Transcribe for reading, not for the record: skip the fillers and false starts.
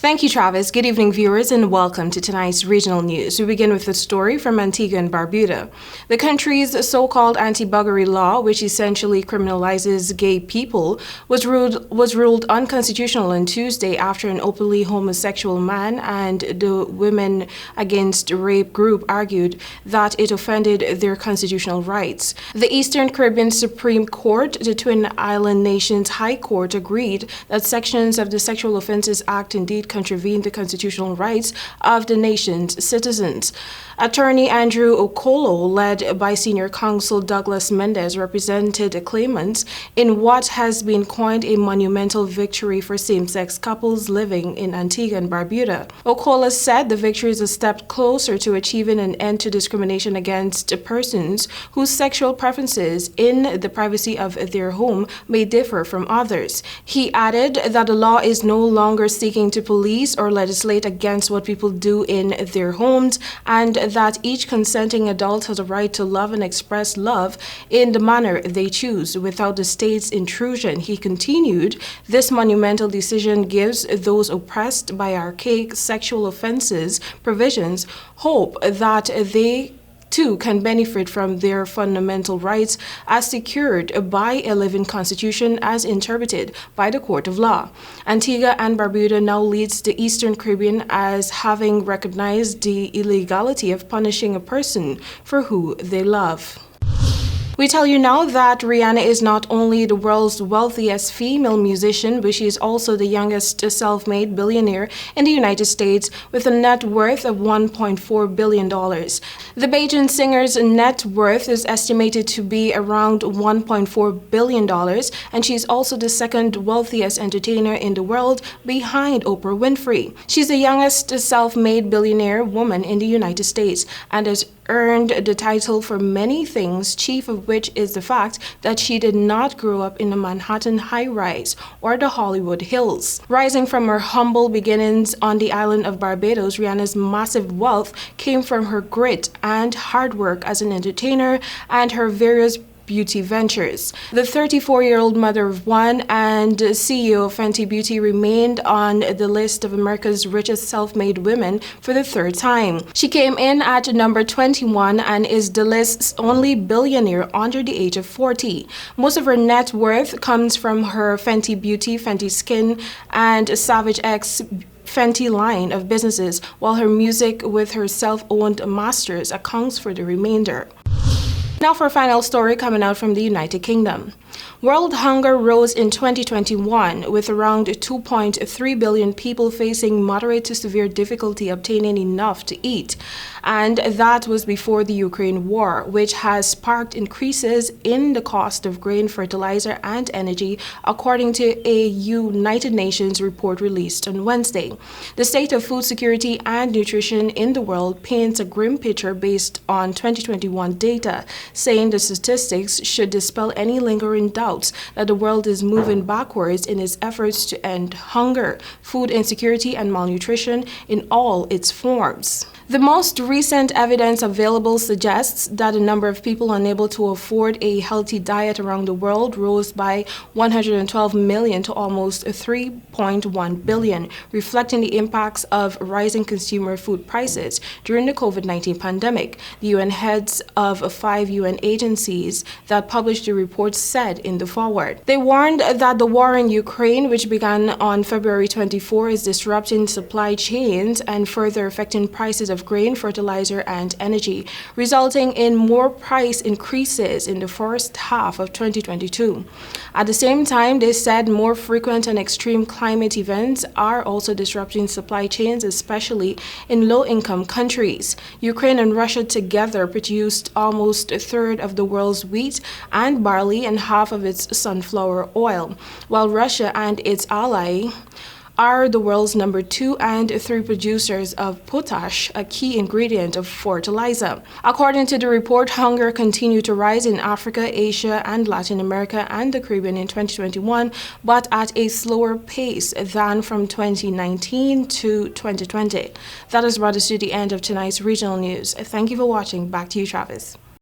Thank you, Travis. Good evening, viewers, and welcome to tonight's regional news. We begin with a story from Antigua and Barbuda. The country's so-called anti-buggery law, which essentially criminalizes gay people, was ruled unconstitutional on Tuesday after an openly homosexual man and the Women Against Rape group argued that it offended their constitutional rights. The Eastern Caribbean Supreme Court, the Twin Island Nations High Court, agreed that sections of the Sexual Offences Act indeed contravene the constitutional rights of the nation's citizens. Attorney Andrew Okolo, led by senior counsel Douglas Mendez, represented claimants in what has been coined a monumental victory for same-sex couples living in Antigua and Barbuda. Okolo said the victory is a step closer to achieving an end to discrimination against persons whose sexual preferences in the privacy of their home may differ from others. He added that the law is no longer seeking to police or legislate against what people do in their homes, and that each consenting adult has a right to love and express love in the manner they choose without the state's intrusion. He continued, this monumental decision gives those oppressed by archaic sexual offenses provisions hope that they too can benefit from their fundamental rights as secured by a living constitution as interpreted by the court of law. Antigua and Barbuda now leads the Eastern Caribbean as having recognized the illegality of punishing a person for who they love. We tell you now that Rihanna is not only the world's wealthiest female musician, but she is also the youngest self-made billionaire in the United States with a net worth of $1.4 billion. The Bajan singer's net worth is estimated to be around $1.4 billion, and she's also the second wealthiest entertainer in the world behind Oprah Winfrey. She's the youngest self-made billionaire woman in the United States and has earned the title for many things, chief of which is the fact that she did not grow up in the Manhattan high-rise or the Hollywood Hills. Rising from her humble beginnings on the island of Barbados, Rihanna's massive wealth came from her grit and hard work as an entertainer and her various beauty ventures. The 34-year-old mother of one and CEO of Fenty Beauty remained on the list of America's richest self-made women for the third time. She came in at number 21 and is the list's only billionaire under the age of 40. Most of her net worth comes from her Fenty Beauty, Fenty Skin, and Savage X Fenty line of businesses, while her music with her self-owned masters accounts for the remainder. Now for a final story coming out from the United Kingdom. World hunger rose in 2021 with around 2.3 billion people facing moderate to severe difficulty obtaining enough to eat. And that was before the Ukraine war, which has sparked increases in the cost of grain, fertilizer, and energy, according to a United Nations report released on Wednesday. The state of food security and nutrition in the world paints a grim picture based on 2021 data, saying the statistics should dispel any lingering doubts that the world is moving backwards in its efforts to end hunger, food insecurity, and malnutrition in all its forms. The most recent evidence available suggests that the number of people unable to afford a healthy diet around the world rose by 112 million to almost 3.1 billion, reflecting the impacts of rising consumer food prices during the COVID-19 pandemic. The UN heads of 5 UN agencies that published the report said in the foreword. They warned that the war in Ukraine, which began on February 24, is disrupting supply chains and further affecting prices of grain, fertilizer, and energy, resulting in more price increases in the first half of 2022. At the same time, they said more frequent and extreme climate events are also disrupting supply chains, especially in low-income countries. Ukraine and Russia together produced almost a third of the world's wheat and barley and half of its sunflower oil, while Russia and its ally are the world's number 2 and 3 producers of potash, a key ingredient of fertilizer. According to the report, hunger continued to rise in Africa, Asia, and Latin America and the Caribbean in 2021, but at a slower pace than from 2019 to 2020. That has brought us to the end of tonight's regional news. Thank you for watching. Back to you, Travis.